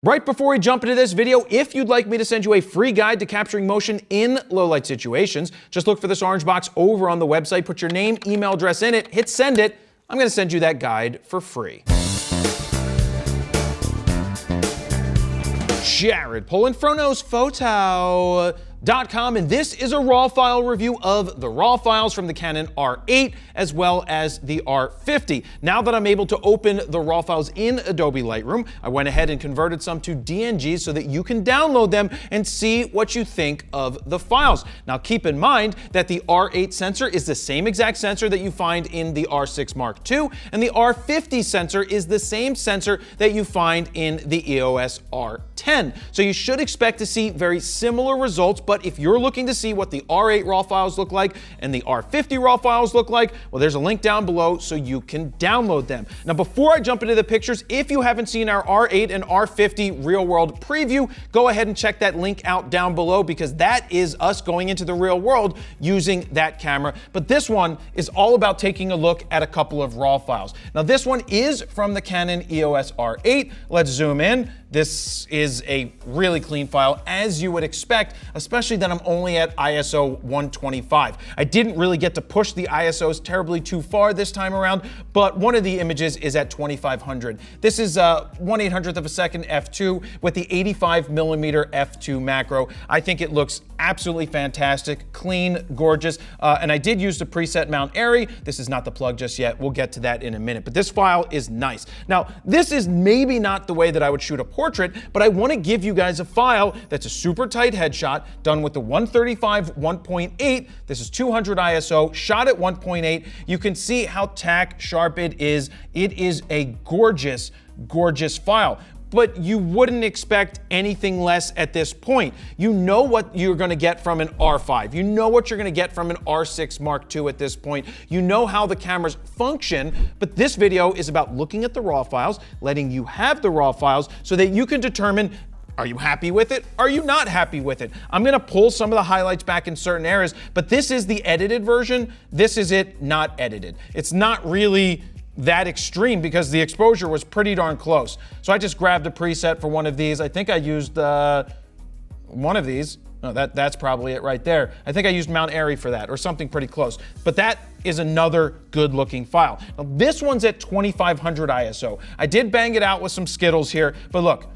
Right before we jump into this video, if you'd like me to send you a free guide to capturing motion in low light situations, just look for this orange box over on the website, put your name, email address in it, hit send it. I'm going to send you that guide for free. Jared pulling Fronos Photo.com, and this is a raw file review of the raw files from the Canon R8 as well as the R50. Now that I'm able to open the raw files in Adobe Lightroom, I went ahead and converted some to DNGs so that you can download them and see what you think of the files. Now keep in mind that the R8 sensor is the same exact sensor that you find in the R6 Mark II, and the R50 sensor is the same sensor that you find in the EOS R10. So you should expect to see very similar results. But if you're looking to see what the R8 raw files look like and the R50 raw files look like, well, there's a link down below so you can download them. Now, before I jump into the pictures, if you haven't seen our R8 and R50 real world preview, go ahead and check that link out down below because that is us going into the real world using that camera. But this one is all about taking a look at a couple of raw files. Now, this one is from the Canon EOS R8. Let's zoom in. This is a really clean file, as you would expect, especially that I'm only at ISO 125. I didn't really get to push the ISOs terribly too far this time around, but one of the images is at 2500. This is 1/800th of a second f2 with the 85mm f2 macro. I think it looks absolutely fantastic, clean, gorgeous, and I did use the preset Mount Airy. This is not the plug just yet. We'll get to that in a minute, but this file is nice. Now, this is maybe not the way that I would shoot a portrait, but I want to give you guys a file that's a super tight headshot done with the 135 1.8. This is 200 ISO, shot at 1.8. You can see how tack sharp it is. It is a gorgeous, gorgeous file. But you wouldn't expect anything less at this point. You know what you're gonna get from an R5. You know what you're gonna get from an R6 Mark II at this point. You know how the cameras function, but this video is about looking at the raw files, letting you have the raw files so that you can determine, are you happy with it? Are you not happy with it? I'm gonna pull some of the highlights back in certain areas, but this is the edited version. This is it not edited. It's not really that extreme because the exposure was pretty darn close. So I just grabbed a preset for one of these. I think I used one of these. No, that's probably it right there. I think I used Mount Airy for that or something pretty close. But that is another good looking file. Now this one's at 2500 ISO. I did bang it out with some Skittles here, but look,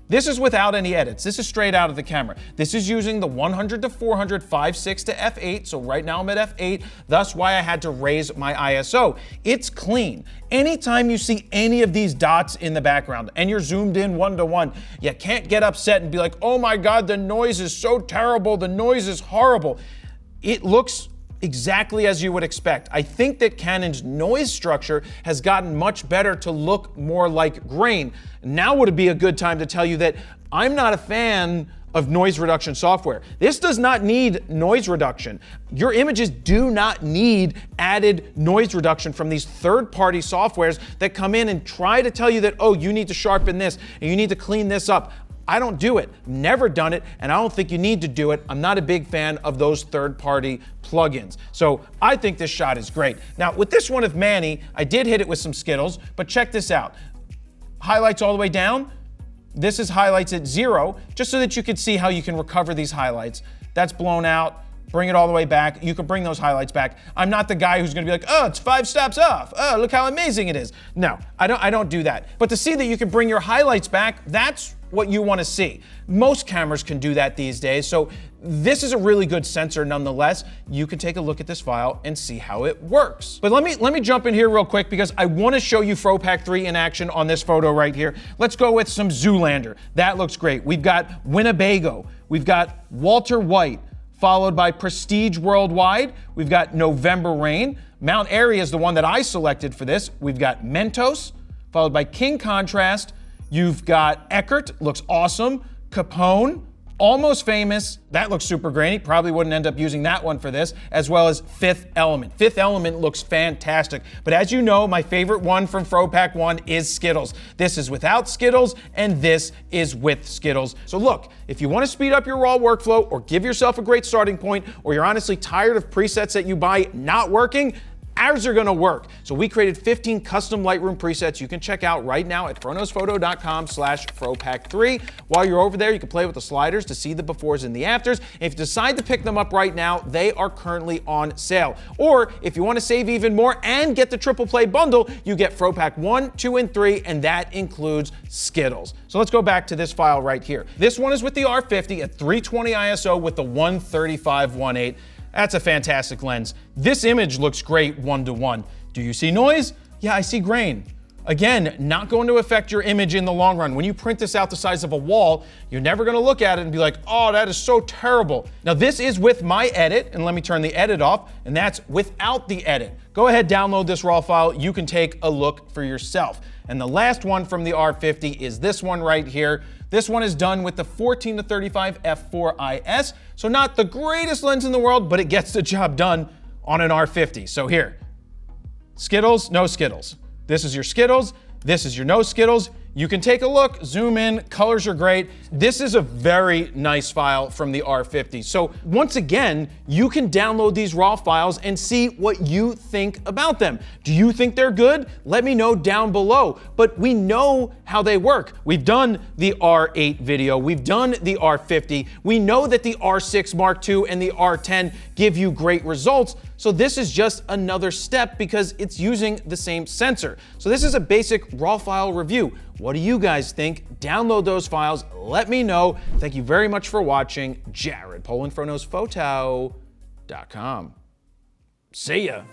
this is without any edits. This is straight out of the camera. This is using the 100 to 400 5.6 to f8. So right now I'm at f8. That's why I had to raise my ISO. It's clean. Anytime you see any of these dots in the background and you're zoomed in 1:1, you can't get upset and be like, oh my God, the noise is so terrible. The noise is horrible. It looks exactly as you would expect. I think that Canon's noise structure has gotten much better to look more like grain. Now would be a good time to tell you that I'm not a fan of noise reduction software. This does not need noise reduction. Your images do not need added noise reduction from these third-party softwares that come in and try to tell you that, oh, you need to sharpen this and you need to clean this up. I don't do it, never done it, and I don't think you need to do it. I'm not a big fan of those third-party plugins. So I think this shot is great. Now with this one of Manny, I did hit it with some Skittles, but check this out. Highlights all the way down. This is highlights at 0, just so that you can see how you can recover these highlights. That's blown out. Bring it all the way back. You can bring those highlights back. I'm not the guy who's gonna be like, oh, it's 5 steps off. Oh, look how amazing it is. No, I don't do that. But to see that you can bring your highlights back, that's what you wanna see. Most cameras can do that these days, so this is a really good sensor nonetheless. You can take a look at this file and see how it works. But let me jump in here real quick because I wanna show you FroPak 3 in action on this photo right here. Let's go with some Zoolander. That looks great. We've got Winnebago. We've got Walter White, followed by Prestige Worldwide. We've got November Rain. Mount Airy is the one that I selected for this. We've got Mentos, followed by King Contrast. You've got Eckert, looks awesome. Capone, Almost Famous, that looks super grainy. Probably wouldn't end up using that one for this, as well as Fifth Element. Fifth Element looks fantastic. But as you know, my favorite one from FroPak 1 is Skittles. This is without Skittles, and this is with Skittles. So look, if you want to speed up your raw workflow or give yourself a great starting point, or you're honestly tired of presets that you buy not working, ours are gonna work. So we created 15 custom Lightroom presets you can check out right now at froknosphoto.com/FroPack3. While you're over there, you can play with the sliders to see the befores and the afters. If you decide to pick them up right now, they are currently on sale. Or if you want to save even more and get the triple play bundle, you get FroPack 1, 2, and 3, and that includes Skittles. So let's go back to this file right here. This one is with the R50 at 320 ISO with the 135/1.8. That's a fantastic lens. This image looks great 1:1. Do you see noise? Yeah, I see grain. Again, not going to affect your image in the long run. When you print this out the size of a wall, you're never gonna look at it and be like, oh, that is so terrible. Now this is with my edit, and let me turn the edit off, and that's without the edit. Go ahead, download this raw file. You can take a look for yourself. And the last one from the R50 is this one right here. This one is done with the 14-35 f4IS. So not the greatest lens in the world, but it gets the job done on an R50. So here, Skittles, no Skittles. This is your Skittles, this is your no Skittles. You can take a look, zoom in, colors are great. This is a very nice file from the R50. So once again, you can download these raw files and see what you think about them. Do you think they're good? Let me know down below. But we know how they work. We've done the R8 video, we've done the R50. We know that the R6 Mark II and the R10 give you great results. So this is just another step because it's using the same sensor. So this is a basic raw file review. What do you guys think? Download those files, let me know. Thank you very much for watching. Jared Polin, FroKnowsPhoto.com. See ya.